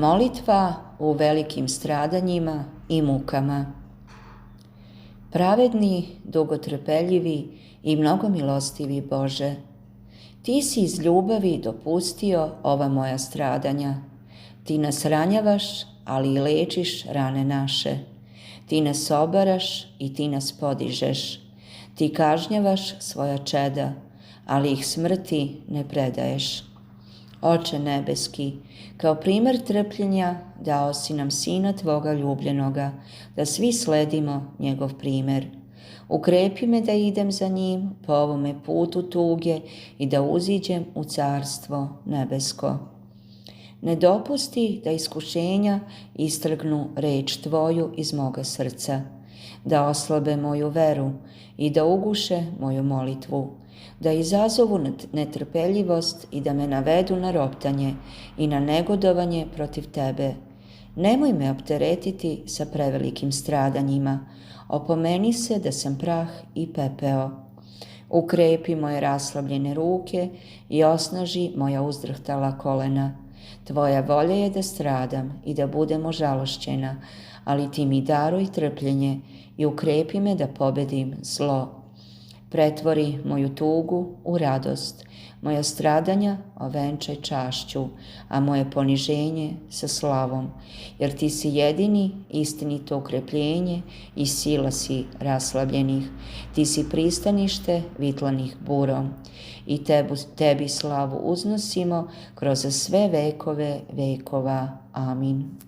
Molitva u velikim stradanjima i mukama. Pravedni, dugotrpeljivi i mnogomilostivi Bože, Ti si iz ljubavi dopustio ova moja stradanja. Ti nas ranjavaš, ali i lečiš rane naše. Ti nas obaraš i Ti nas podižeš. Ti kažnjavaš svoja čeda, ali ih smrti ne predaješ. Oče nebeski, kao primer trpljenja dao si nam Sina Tvoga ljubljenoga, da svi sledimo njegov primer. Ukrepi me da idem za njim po ovome putu tuge i da uziđem u carstvo nebesko. Ne dopusti da iskušenja istrgnu reč Tvoju iz moga srca, da oslabe moju veru i da uguše moju molitvu, da izazovu netrpeljivost i da me navedu na roptanje i na negodovanje protiv Tebe. Nemoj me opteretiti sa prevelikim stradanjima, opomeni se da sam prah i pepeo. Ukrepi moje raslabljene ruke i osnaži moja uzdrhtala kolena. Tvoja volja je da stradam i da budem ožalošćena, ali Ti mi daruj trpljenje i ukrepi me da pobedim zlo. Pretvori moju tugu u radost, moja stradanja ovenčaj čašću, a moje poniženje sa slavom, jer Ti si jedini istinito ukrepljenje i sila si raslabljenih. Ti si pristanište vitlanih burom i Tebi slavu uznosimo kroz sve vekove vekova. Amin.